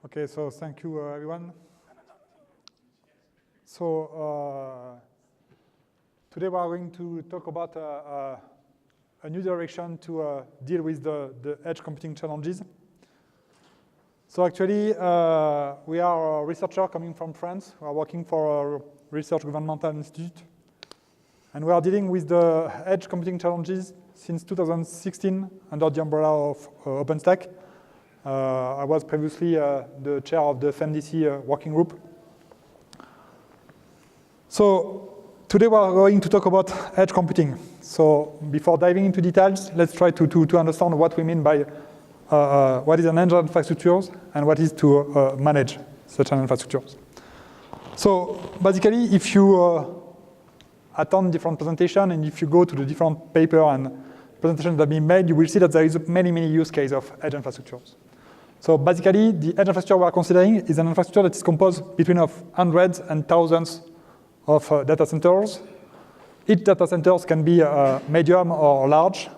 Okay, so thank you, everyone. So today we are going to talk about a new direction to deal with the edge computing challenges. So actually, we are a researcher coming from France. We are working for a research governmental institute. And we are dealing with the edge computing challenges since 2016 under the umbrella of OpenStack. I was previously the chair of the FMDC working group. So today we are going to talk about edge computing. So before diving into details, let's try to understand what we mean by what is an edge infrastructure and what is to manage such an infrastructure. So basically, if you attend different presentations and if you go to the different paper and presentations that have been made, you will see that there is many use cases of edge infrastructures. So basically, the edge infrastructure we are considering is an infrastructure that is composed between of hundreds and thousands of data centers. Each data center can be medium or large.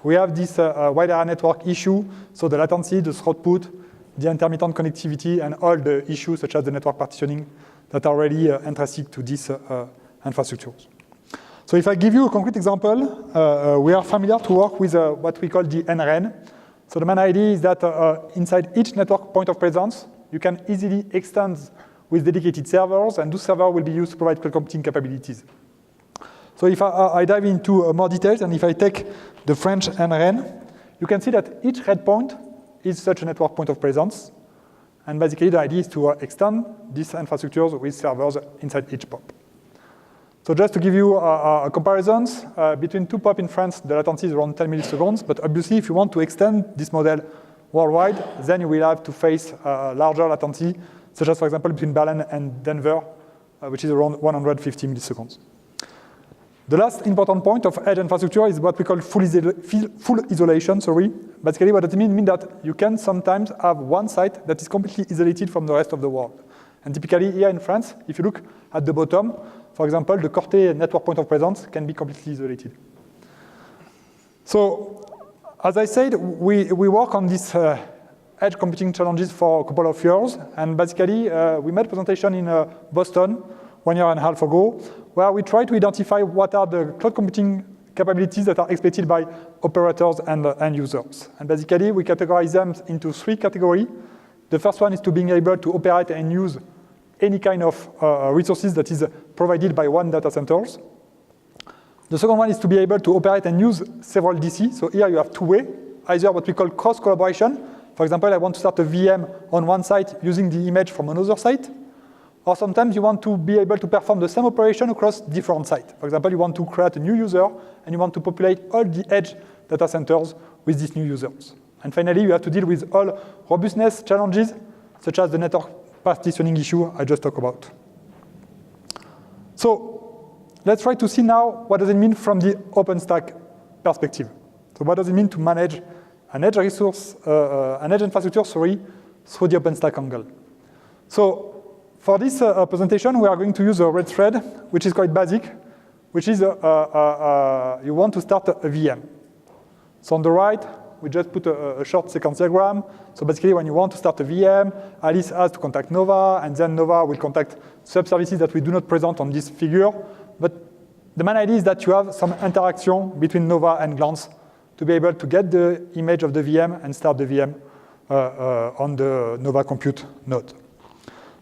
We have this wide area network issue, so the latency, the throughput, the intermittent connectivity, and all the issues such as the network partitioning that are really intrinsic to these infrastructures. So if I give you a concrete example, we are familiar to work with what we call the NRN. So the main idea is that inside each network point of presence, you can easily extend with dedicated servers, and those servers will be used to provide cloud computing capabilities. So if I dive into more details, and if I take the French NRN, you can see that each red point is such a network point of presence. And basically, the idea is to extend these infrastructures with servers inside each POP. So just to give you comparisons, between two POP in France, the latency is around 10 milliseconds. But obviously, if you want to extend this model worldwide, then you will have to face larger latency, such as, for example, between Berlin and Denver, which is around 150 milliseconds. The last important point of edge infrastructure is what we call full isolation. Basically, what does it mean? It means that you can sometimes have one site that is completely isolated from the rest of the world. And typically, here in France, if you look at the bottom, for example, the Corte network point of presence can be completely isolated. So, as I said, we work on these edge computing challenges for a couple of years. And basically, we made a presentation in Boston 1.5 years ago, where we try to identify what are the cloud computing capabilities that are expected by operators and end users. And basically, we categorize them into 3 categories. The first one is to being able to operate and use any kind of resources that is provided by one data centers. The second one is to be able to operate and use several DC. So here you have 2 ways, either what we call cross collaboration. For example, I want to start a VM on one site using the image from another site. Or sometimes you want to be able to perform the same operation across different sites. For example, you want to create a new user and you want to populate all the edge data centers with these new users. And finally, you have to deal with all robustness challenges, such as the network partitioning issue I just talked about. So let's try to see now what does it mean from the OpenStack perspective. So what does it mean to manage an edge resource, an edge infrastructure, through the OpenStack angle. So for this presentation, we are going to use a red thread, which is quite basic, which is you want to start a VM. So on the right, we just put a short sequence diagram. So basically, when you want to start a VM, Alice has to contact Nova, and then Nova will contact sub-services that we do not present on this figure. But the main idea is that you have some interaction between Nova and Glance to be able to get the image of the VM and start the VM on the Nova compute node.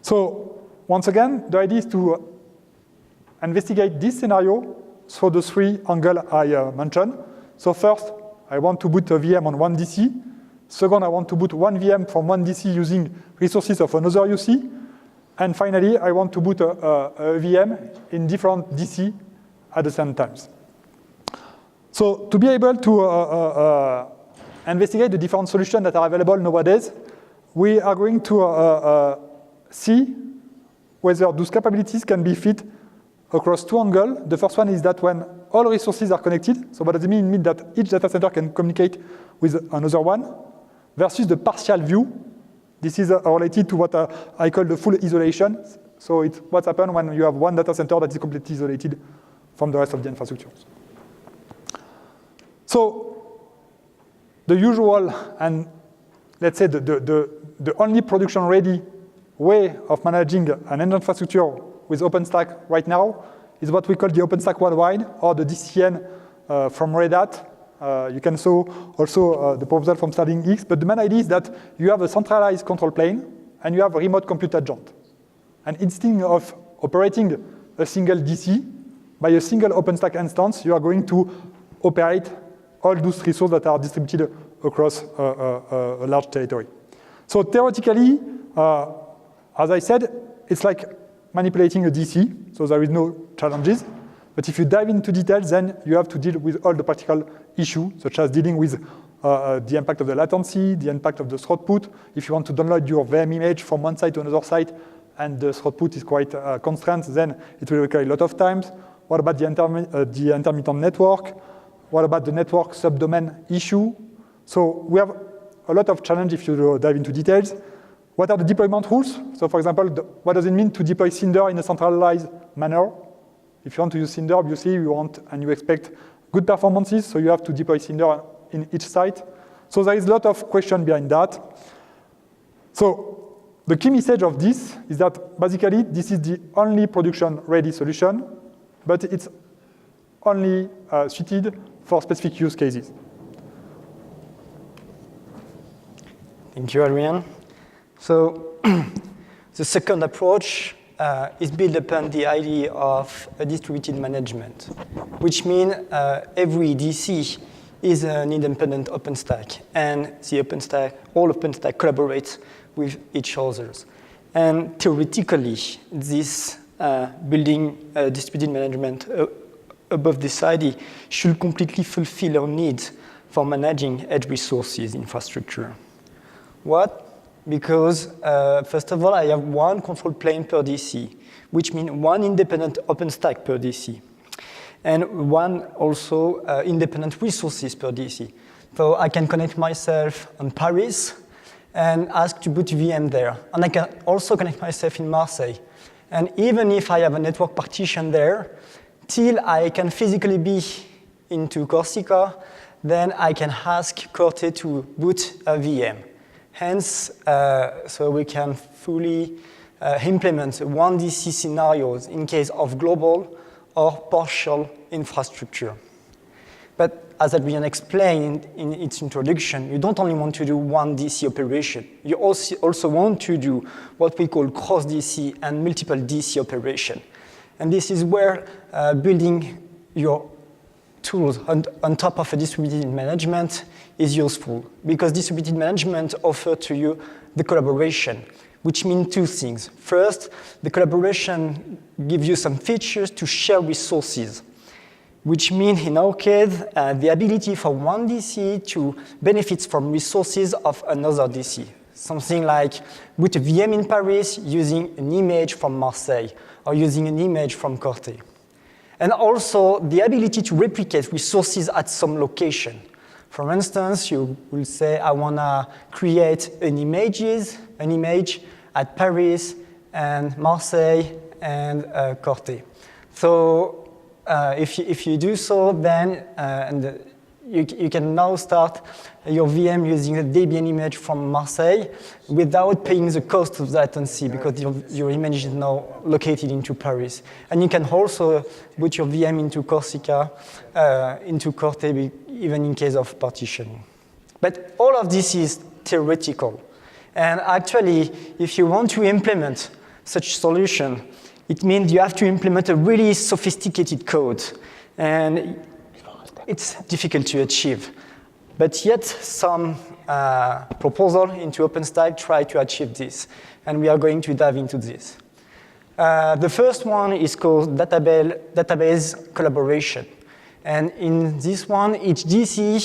So once again, the idea is to investigate this scenario through the 3 angles I mentioned. So first, I want to boot a VM on one DC. Second, I want to boot one VM from one DC using resources of another UC. And finally, I want to boot a VM in different DC at the same time. So to be able to investigate the different solutions that are available nowadays, we are going to see whether those capabilities can be fit across 2 angles. The first one is that when all resources are connected, so what does it mean? It means that each data center can communicate with another one, versus the partial view. This is related to what I call the full isolation. So it's what happens when you have one data center that is completely isolated from the rest of the infrastructures. So the usual and let's say the the only production-ready way of managing an engine infrastructure with OpenStack right now is what we call the OpenStack worldwide, or the DCN from Red Hat. You can see also the proposal from Starling X, but the main idea is that you have a centralized control plane and you have a remote compute agent. And instead of operating a single DC, by a single OpenStack instance, you are going to operate all those resources that are distributed across a large territory. So theoretically, as I said, it's like manipulating a DC, so there is no challenges. But if you dive into details, then you have to deal with all the practical issues, such as dealing with the impact of the latency, the impact of the throughput. If you want to download your VM image from one site to another site, and the throughput is quite constrained, then it will require a lot of time. What about the intermittent network? What about the network subdomain issue? So we have a lot of challenge if you dive into details. What are the deployment rules? So for example, what does it mean to deploy Cinder in a centralized manner? If you want to use Cinder, obviously you want and you expect good performances, so you have to deploy Cinder in each site. So there is a lot of question behind that. So the key message of this is that basically this is the only production-ready solution, but it's only suited for specific use cases. Thank you, Adrian. So the second approach is built upon the idea of a distributed management, which means every DC is an independent OpenStack, and all OpenStack collaborates with each other. And theoretically, this building distributed management above this idea should completely fulfill our needs for managing edge resources infrastructure. What? Because, first of all, I have one control plane per DC, which means one independent OpenStack per DC, and one also independent resources per DC. So I can connect myself on Paris and ask to boot VM there. And I can also connect myself in Marseille. And even if I have a network partition there, till I can physically be into Corsica, then I can ask Corte to boot a VM. Hence, so we can fully implement one DC scenarios in case of global or partial infrastructure. But as Adrian explained in its introduction, you don't only want to do one DC operation. You also want to do what we call cross-DC and multiple DC operation. And this is where building your tools on top of a distributed management is useful, because distributed management offers to you the collaboration, which means two things. First, the collaboration gives you some features to share resources, which means, in our case, the ability for one DC to benefit from resources of another DC. Something like boot a VM in Paris using an image from Marseille or using an image from Corte. And also the ability to replicate resources at some location. For instance, you will say, I want to create an image at Paris and Marseille and Corte. So if you do so, then you can now start your VM using a Debian image from Marseille without paying the cost of latency, because your image is now located into Paris. And you can also boot your VM into Corsica, into Corte, even in case of partitioning. But all of this is theoretical. And actually, if you want to implement such solution, it means you have to implement a really sophisticated code. And it's difficult to achieve. But yet, some proposal into OpenStack try to achieve this. And we are going to dive into this. The first one is called database collaboration. And in this one, each DC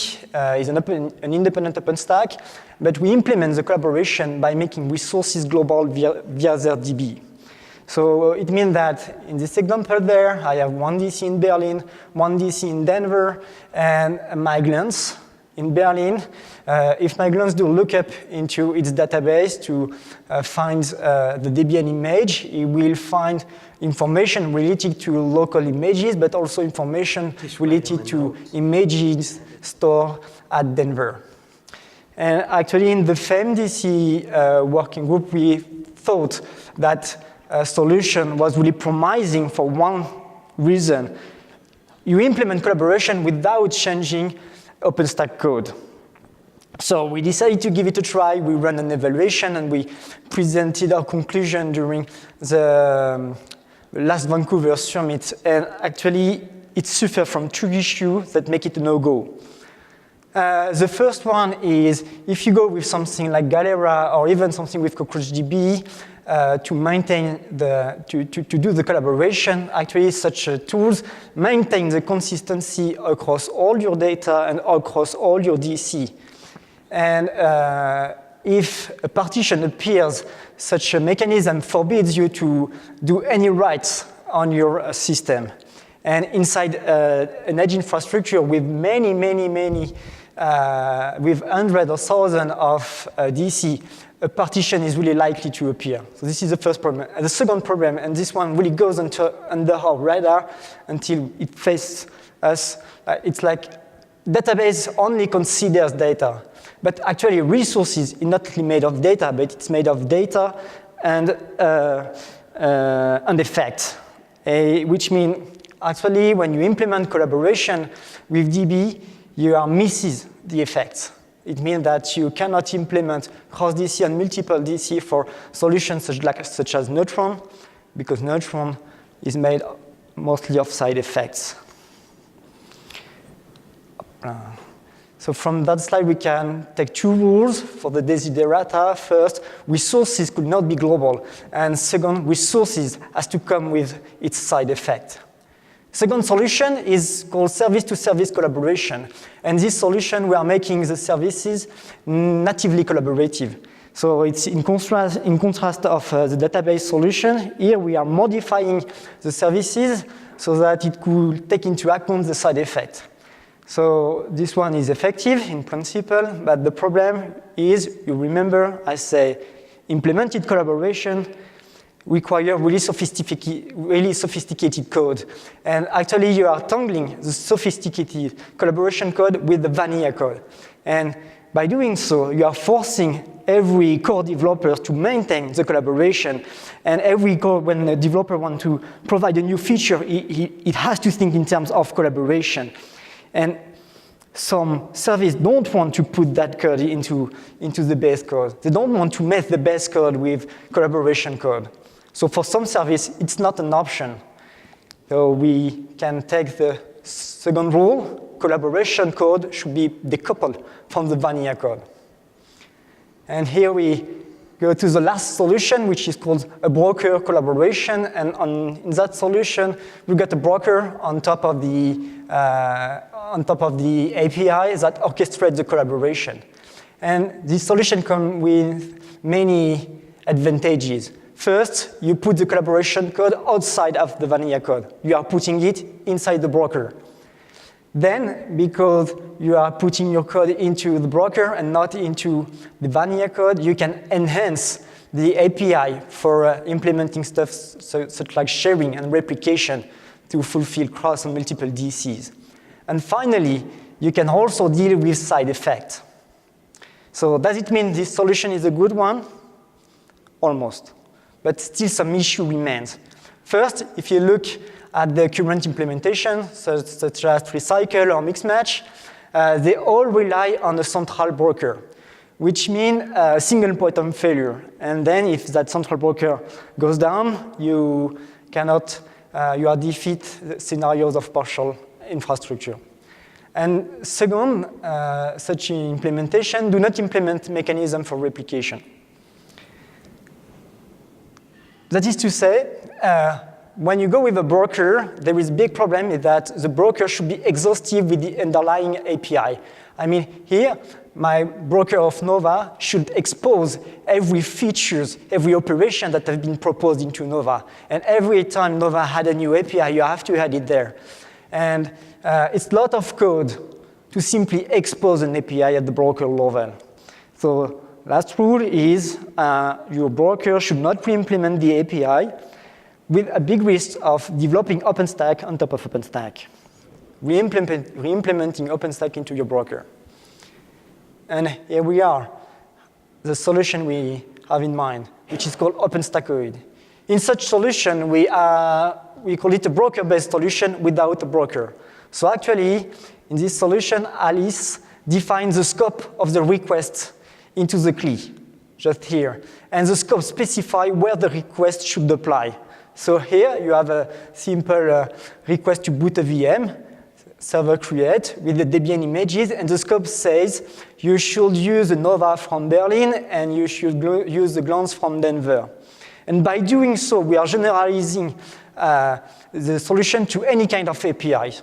is an independent OpenStack, but we implement the collaboration by making resources global via their DB. So it means that in this example there, I have one DC in Berlin, one DC in Denver, and my glance in Berlin. If my glance do lookup into its database to find the Debian image, it will find information related to local images, but also information related to images stored at Denver. And actually, in the FEMDC working group, we thought that a solution was really promising for one reason. You implement collaboration without changing OpenStack code. So we decided to give it a try. We ran an evaluation, and we presented our conclusion during the last Vancouver summit. And actually, it suffers from two issues that make it a no-go. The first one is if you go with something like Galera or even something with CockroachDB to maintain to do the collaboration, actually such tools maintain the consistency across all your data and across all your DC. And if a partition appears, such a mechanism forbids you to do any writes on your system. And inside an edge infrastructure with many, with hundreds or thousands of DC, a partition is really likely to appear. So this is the first problem. And the second problem, and this one really goes under our radar until it faces us, it's like database only considers data. But actually resources is not only made of data, but it's made of data and effects, which means actually when you implement collaboration with DB, you are missing the effects. It means that you cannot implement cross-DC and multiple DC for solutions such as Neutron, because Neutron is made mostly of side effects. So from that slide, we can take two rules for the desiderata. First, resources could not be global. And second, resources has to come with its side effect. Second solution is called service-to-service collaboration. And this solution, we are making the services natively collaborative. So it's in contrast of the database solution. Here we are modifying the services so that it could take into account the side effect. So this one is effective in principle, but the problem is, you remember, I say implemented collaboration require really sophisticated code. And actually, you are tangling the sophisticated collaboration code with the vanilla code. And by doing so, you are forcing every core developer to maintain the collaboration. And every core, when a developer wants to provide a new feature, it has to think in terms of collaboration. And some services don't want to put that code into the base code. They don't want to mess the base code with collaboration code. So for some service, it's not an option. So we can take the second rule, collaboration code should be decoupled from the vanilla code. And here we go to the last solution, which is called a broker collaboration. And in that solution, we got a broker on top of the API that orchestrates the collaboration. And this solution comes with many advantages. First, you put the collaboration code outside of the vanilla code. You are putting it inside the broker. Then, because you are putting your code into the broker and not into the vanilla code, you can enhance the API for implementing stuff such like sharing and replication to fulfill cross and multiple DCs. And finally, you can also deal with side effects. So does it mean this solution is a good one? Almost. But still some issue remains. First, if you look at the current implementation, such as Recycle or Mixmatch, they all rely on a central broker, which means a single point of failure. And then if that central broker goes down, you are defeat scenarios of partial infrastructure. And second, such implementation do not implement mechanism for replication. That is to say, when you go with a broker, there is a big problem is that the broker should be exhaustive with the underlying API. I mean, here, my broker of Nova should expose every features, every operation that has been proposed into Nova. And every time Nova had a new API, you have to add it there. And it's a lot of code to simply expose an API at the broker level. So last rule is your broker should not re-implement the API with a big risk of developing OpenStack on top of OpenStack, re-implementing OpenStack into your broker. And here we are, the solution we have in mind, which is called OpenStack CLI. In such solution, we call it a broker-based solution without a broker. So actually, in this solution, Alice defines the scope of the request into the CLI, just here. And the scope specifies where the request should apply. So here, you have a simple request to boot a VM, server create, with the Debian images, and the scope says you should use the Nova from Berlin, and you should use the Glance from Denver. And by doing so, we are generalizing the solution to any kind of API.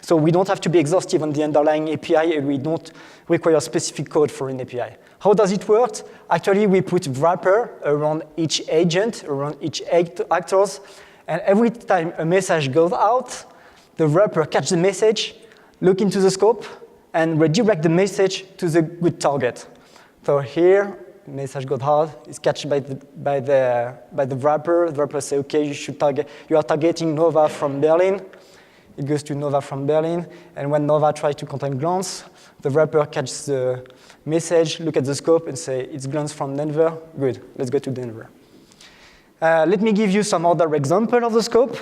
So we don't have to be exhaustive on the underlying API, and we don't require specific code for an API. How does it work? Actually, we put wrapper around each agent, around each actors, and every time a message goes out, the wrapper catches the message, look into the scope, and redirect the message to the good target. So here, message got hard, it's catched by the wrapper. The wrapper says, okay, you are targeting Nova from Berlin. It goes to Nova from Berlin. And when Nova tries to contact Glance, the wrapper catches the message, look at the scope, and say, it's Glance from Denver. Good, let's go to Denver. Let me give you some other example of the scope.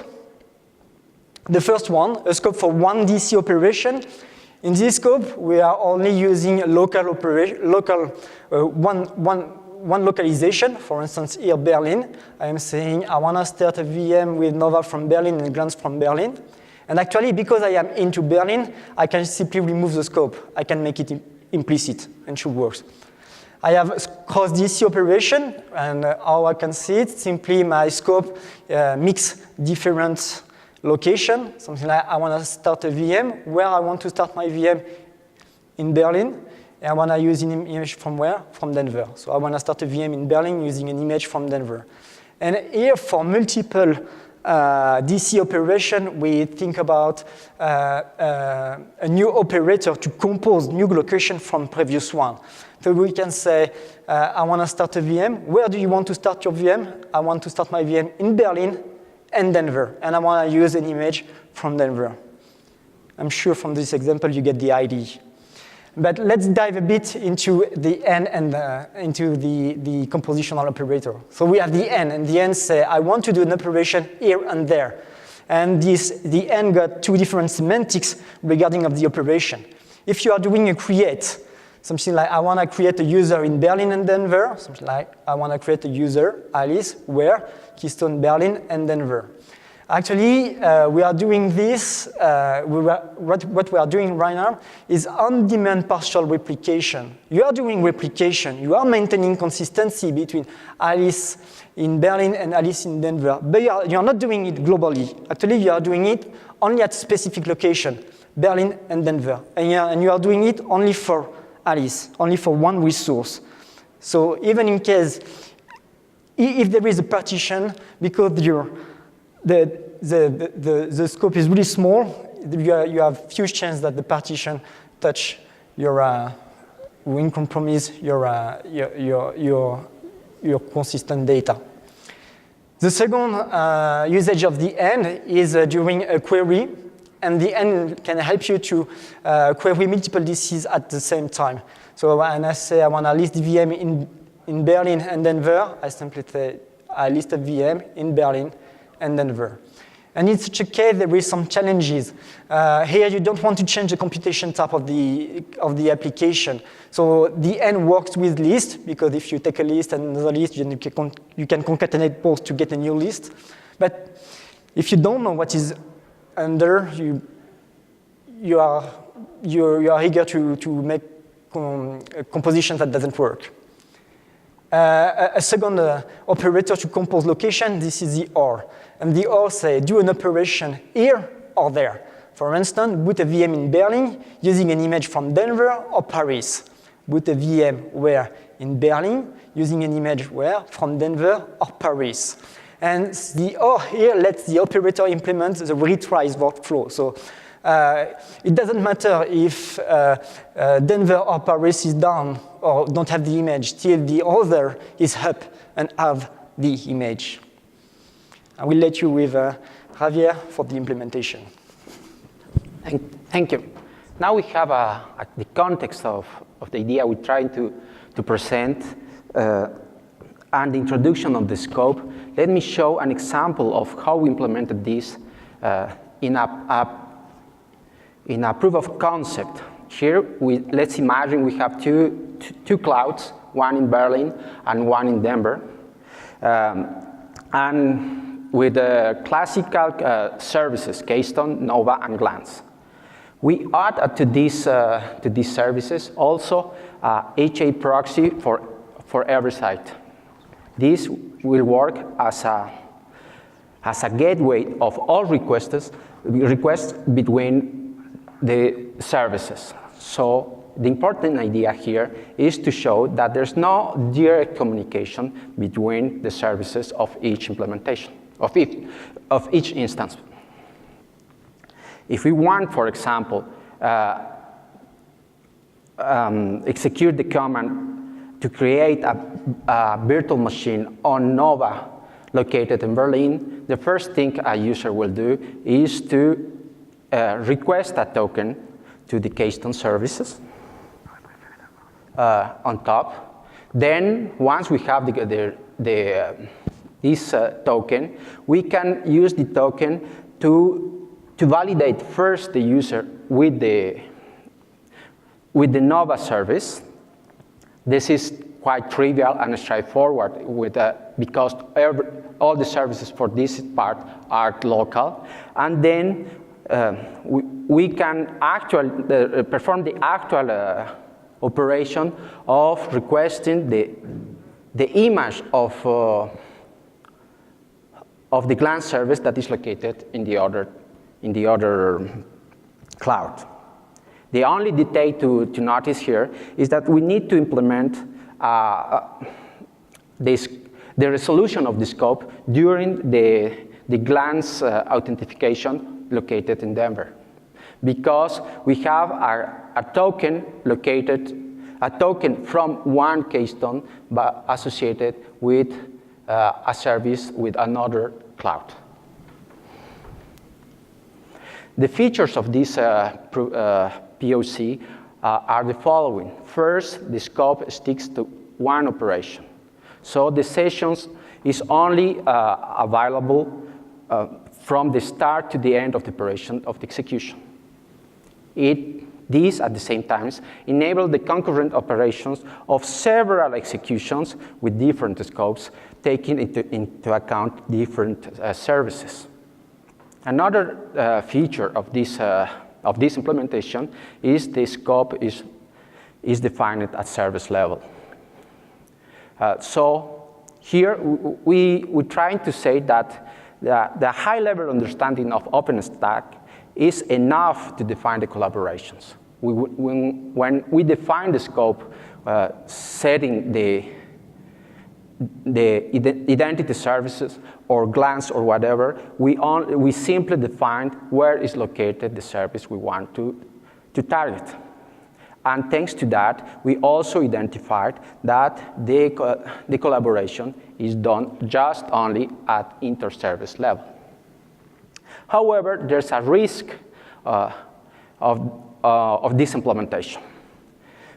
The first one, a scope for one DC operation. In this scope, we are only using one localization. For instance, here, Berlin. I am saying I want to start a VM with Nova from Berlin and Glance from Berlin. And actually, because I am into Berlin, I can simply remove the scope. I can make it implicit, and it should work. I have cross DC operation, and how I can see it, simply my scope mix different location, something like I want to start a VM. Where I want to start my VM in Berlin, and I want to use an image from where? From Denver. So I want to start a VM in Berlin using an image from Denver. And here, for multiple DC operation, we think about a new operator to compose new location from previous one. So we can say, I want to start a VM. Where do you want to start your VM? I want to start my VM in Berlin and Denver, and I want to use an image from Denver. I'm sure from this example you get the idea. But let's dive a bit into the N and into the compositional operator. So we have the N, and the N say, I want to do an operation here and there. And the N got two different semantics regarding of the operation. If you are doing a create, something like I want to create a user in Berlin and Denver, something like I want to create a user, Alice, where? Keystone, Berlin, and Denver. Actually, we are doing this, what we are doing right now is on-demand partial replication. You are doing replication. You are maintaining consistency between Alice in Berlin and Alice in Denver. But you are not doing it globally. Actually, you are doing it only at specific location, Berlin and Denver. And you are doing it only for Alice, only for one resource. So even in case, if there is a partition, because the scope is really small, you have huge chance that the partition touch your will compromise your consistent data. The second usage of the N is during a query, and the N can help you to query multiple DCs at the same time. So when I say I want to list VM in Berlin and Denver, I simply say I list a VM in Berlin and Denver. And in such a case, there is some challenges. Here, you don't want to change the computation type of the application. So the N works with list, because if you take a list and another list, you can concatenate both to get a new list. But if you don't know what is under, you are eager to make a composition that doesn't work. A second operator to compose location, this is the OR. And the OR say, do an operation here or there. For instance, boot a VM in Berlin using an image from Denver or Paris. Boot a VM where? In Berlin, using an image where? From Denver or Paris. And the OR here lets the operator implement the retries workflow. So it doesn't matter if Denver or Paris is down or don't have the image, still the other is up and have the image. I will let you with Javier for the implementation. Thank you. now we have the context of the idea we're trying to present and the introduction of the scope. Let me show an example of how we implemented this in a proof of concept. Here, let's imagine we have two clouds, one in Berlin and one in Denver. And with classical services, Keystone, Nova, and Glance. We add to these services also HA proxy for every site. This will work as a gateway of all requests between the services. So the important idea here is to show that there's no direct communication between the services of each implementation, of each instance. If we want, for example, execute the command to create a virtual machine on Nova located in Berlin, the first thing a user will do is to request a token to the Keystone services on top. Then, once we have this token, we can use the token to validate first the user with the Nova service. This is quite trivial and straightforward because all the services for this part are local. And then we can actually perform the actual operation of requesting the image of the Glance service that is located in the other cloud. The only detail to notice here is that we need to implement the resolution of the scope during the Glance authentication located in Denver, because we have a token from one Keystone but associated with a service with another cloud. The features of this POC are the following. First, the scope sticks to one operation. So the sessions is only available from the start to the end of the operation of the execution. These, at the same time, enable the concurrent operations of several executions with different scopes, taking into account different services. Another feature of this implementation is the scope is defined at service level. So here we're trying to say that the high-level understanding of OpenStack is enough to define the collaborations. When we define the scope, setting the identity services or Glance or whatever, we simply define where is located the service we want to target. And thanks to that, we also identified that the collaboration is done just only at inter-service level. However, there's a risk of this implementation,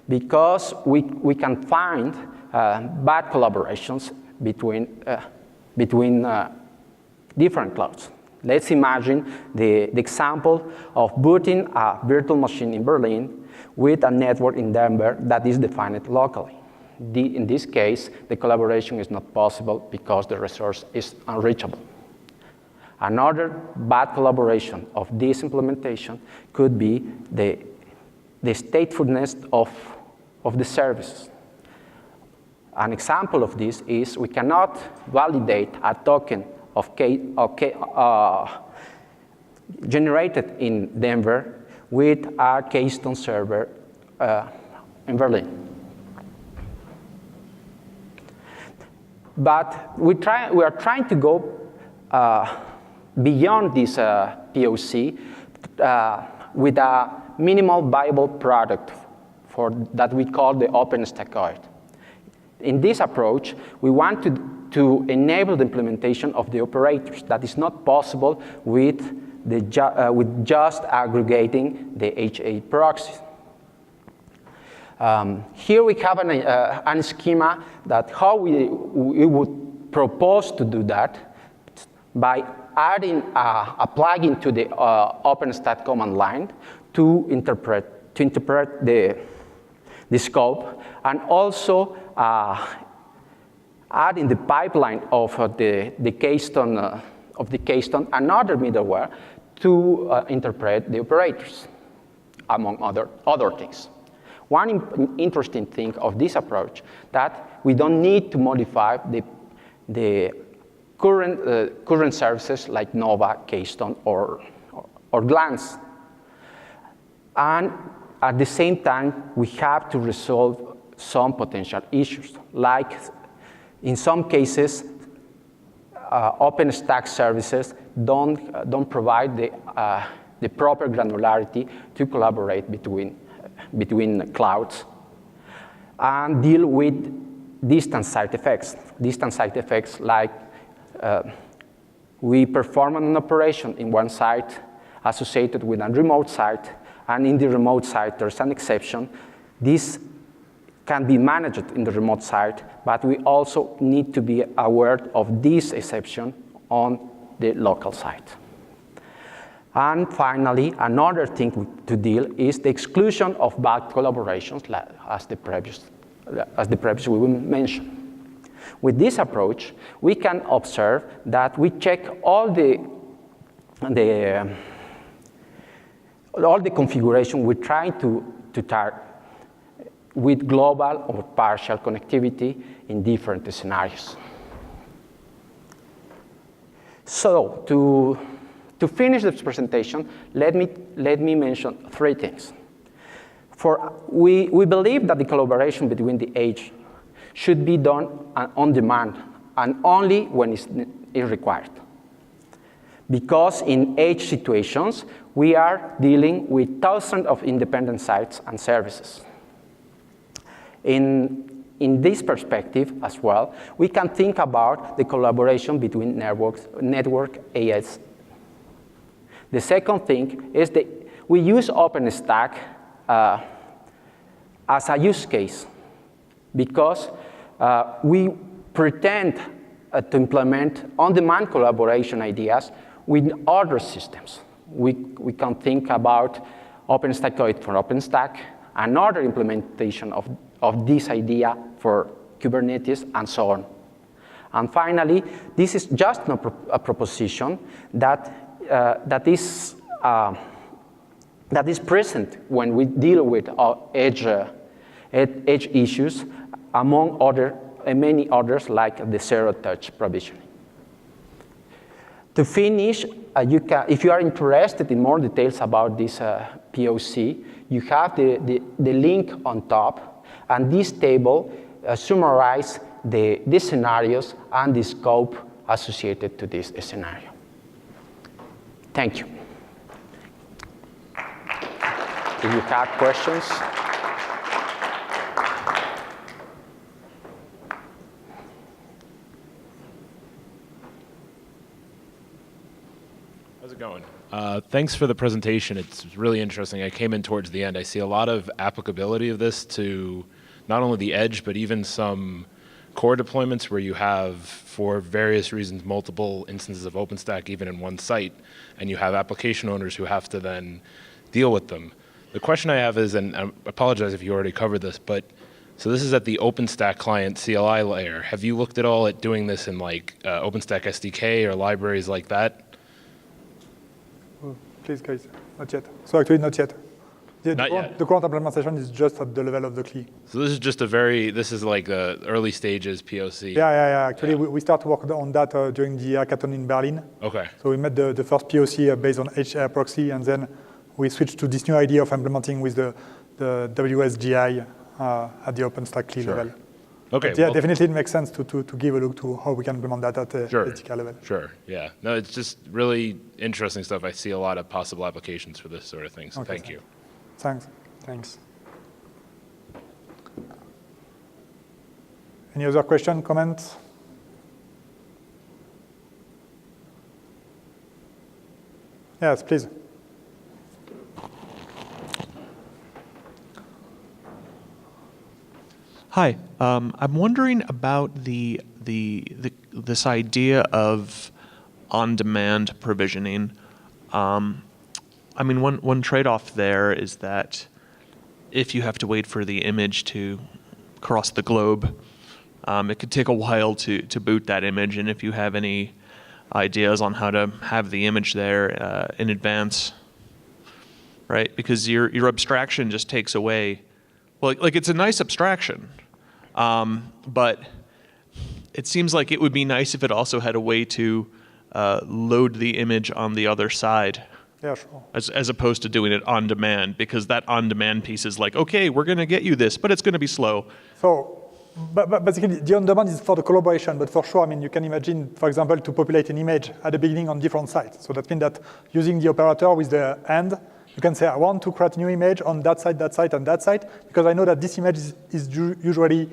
because we can find bad collaborations between different clouds. Let's imagine the example of booting a virtual machine in Berlin with a network in Denver that is defined locally. In this case, the collaboration is not possible because the resource is unreachable. Another bad collaboration of this implementation could be the statefulness of the services. An example of this is we cannot validate a token generated in Denver with a Keystone server in Berlin. But we are trying to go beyond this POC with a minimal viable product that we call the OpenStack CLI. In this approach, we want to enable the implementation of the operators that is not possible with with just aggregating the HA proxies. Here we have an schema that how we would propose to do that by adding a plugin to the OpenStack command line to interpret the scope, and also add in the pipeline of the Keystone another middleware to interpret the operators, among other things. One interesting thing of this approach that we don't need to modify the current services like Nova, Keystone, or Glance. And at the same time, we have to resolve some potential issues, like in some cases, OpenStack services don't provide the proper granularity to collaborate between clouds and deal with distant side effects. Distant side effects like we perform an operation in one site associated with a remote site, and in the remote site there's an exception. This can be managed in the remote site, but we also need to be aware of this exception on the local site. And finally, another thing to deal is the exclusion of bad collaborations, as the previous we mentioned. With this approach, we can observe that we check all the configuration we're trying to target with global or partial connectivity in different scenarios. So to finish this presentation, let me mention 3 things. We believe that the collaboration between the edge should be done on demand and only when it's required. Because in edge situations, we are dealing with thousands of independent sites and services. In this perspective as well, we can think about the collaboration between network AS. The second thing is that we use OpenStack as a use case because we pretend to implement on-demand collaboration ideas with other systems. We can think about OpenStack CLI for OpenStack, another implementation of this idea for Kubernetes, and so on. And finally, this is just a proposition that is present when we deal with edge issues, among many others like the zero-touch provisioning. To finish, if you are interested in more details about this POC, you have the link on top, and this table summarizes the scenarios and the scope associated to this scenario. Thank you. If you have questions. How's it going? Thanks for the presentation. It's really interesting. I came in towards the end. I see a lot of applicability of this to not only the edge, but even some core deployments where you have, for various reasons, multiple instances of OpenStack even in one site, and you have application owners who have to then deal with them. The question I have is, and I apologize if you already covered this, but so this is at the OpenStack client CLI layer. Have you looked at all at doing this in like OpenStack SDK or libraries like that? Please, guys, not yet. So actually, not yet. Not yet. The current implementation is just at the level of the CLI. So this is just this is like the early stages POC. Yeah. Actually, we start to work on that during the hackathon in Berlin. Okay. So we made the first POC based on HA proxy, and then we switched to this new idea of implementing with the WSGI at the OpenStack CLI level. Okay. But yeah, definitely it makes sense to give a look to how we can implement that at the HTTP level. Sure, yeah. No, it's just really interesting stuff. I see a lot of possible applications for this sort of thing, so okay, thank you. Thanks. Any other question, comments? Yes, please. Hi, I'm wondering about this idea of on-demand provisioning. I mean, one trade-off there is that if you have to wait for the image to cross the globe, it could take a while to boot that image. And if you have any ideas on how to have the image there in advance, right? Because your abstraction just takes away, well, like it's a nice abstraction, but it seems like it would be nice if it also had a way to load the image on the other side. Yeah, sure. As opposed to doing it on demand, because that on demand piece is like, okay, we're going to get you this, but it's going to be slow. So, but basically, the on demand is for the collaboration. But for sure, I mean, you can imagine, for example, to populate an image at the beginning on different sites. So that means that using the operator with the and, you can say, I want to create a new image on that site, and that site, because I know that this image is usually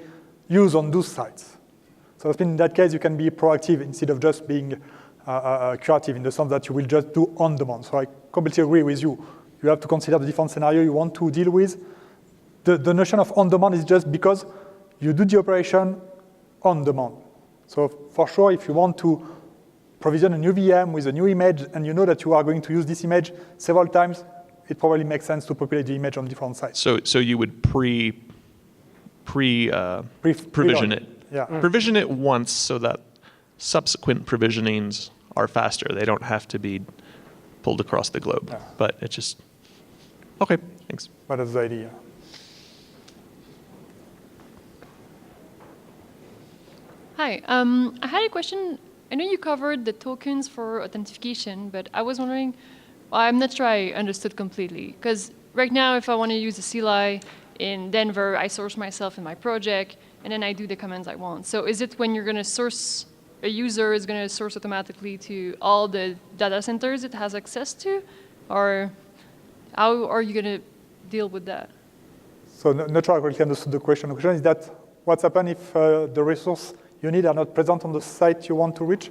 used on those sites. So that means in that case, you can be proactive instead of just being curative in the sense that you will just do on demand. So I completely agree with you. You have to consider the different scenario you want to deal with. The notion of on demand is just because you do the operation on demand. So for sure, if you want to provision a new VM with a new image and you know that you are going to use this image several times, it probably makes sense to populate the image on different sites. So you would provision it. Yeah. Provision it once so that subsequent provisionings are faster. They don't have to be pulled across the globe. Yeah. But it's just, okay, thanks. But that's the idea. Hi, I had a question. I know you covered the tokens for authentication, but I was wondering, well, I'm not sure I understood completely. Because right now, if I want to use a CLI in Denver, I source myself in my project, and then I do the commands I want. So is it when you're going to source, a user is going to source automatically to all the data centers it has access to? Or how are you going to deal with that? So not sure I correctly understood the question. The question is that what's happened if the resource you need are not present on the site you want to reach?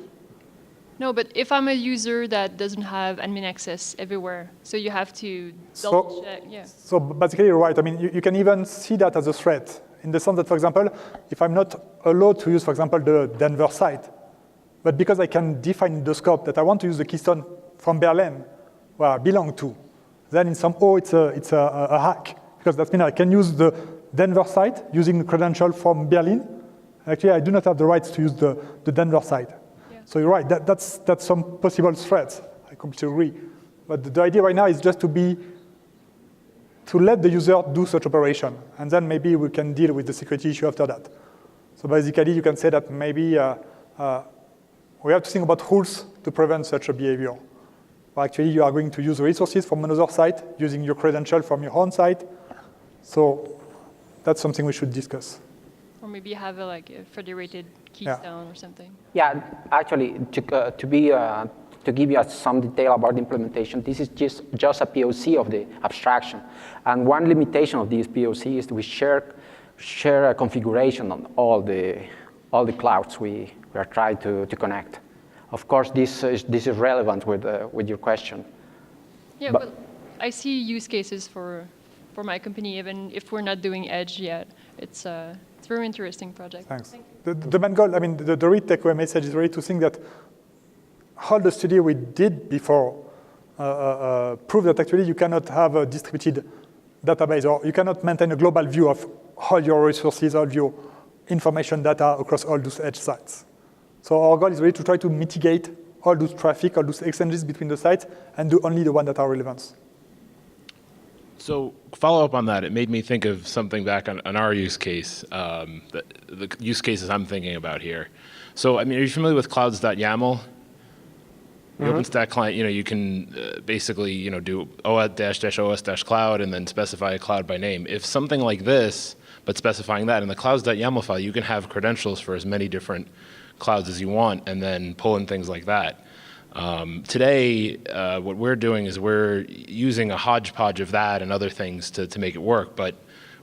No, but if I'm a user that doesn't have admin access everywhere, so you have to double check, yeah. So basically, you're right. I mean, you can even see that as a threat in the sense that, for example, if I'm not allowed to use, for example, the Denver site, but because I can define the scope that I want to use the keystone from Berlin, where I belong to, then in somehow it's a hack, because that means I can use the Denver site using the credential from Berlin. Actually, I do not have the rights to use the Denver site. Yeah. So you're right, that's some possible threats. I completely agree. But the idea right now is just to let the user do such operation, and then maybe we can deal with the security issue after that. So basically, you can say that maybe we have to think about rules to prevent such a behavior. Or actually, you are going to use resources from another site using your credential from your own site. So that's something we should discuss. Or maybe have a federated keystone or something. Yeah, actually, to give you some detail about the implementation, this is just a POC of the abstraction. And one limitation of this POC is we share a configuration on all the clouds we are trying to connect. Of course, this is relevant with your question. Yeah, but I see use cases for my company, even if we're not doing Edge yet. It's a very interesting project. Thanks. The main goal, I mean, the real takeaway message is really to think that all the study we did before prove that actually you cannot have a distributed database, or you cannot maintain a global view of all your resources, all your information data across all those edge sites. So our goal is really to try to mitigate all those traffic, all those exchanges between the sites, and do only the ones that are relevant. So follow up on that, it made me think of something back on our use case, the use cases I'm thinking about here. So, I mean, are you familiar with clouds.yaml? The OpenStack client, you can basically, do os-os-cloud and then specify a cloud by name. If something like this, but specifying that in the clouds.yaml file, you can have credentials for as many different clouds as you want and then pull in things like that. Today, what we're doing is we're using a hodgepodge of that and other things to make it work. But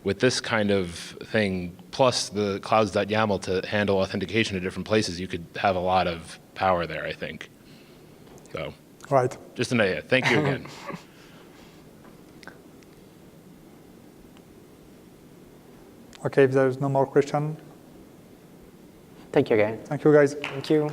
with this kind of thing, plus the clouds.yaml to handle authentication at different places, you could have a lot of power there, I think. So. Right. Just an idea. Thank you again. Okay, if there's no more question. Thank you again. Thank you, guys. Thank you.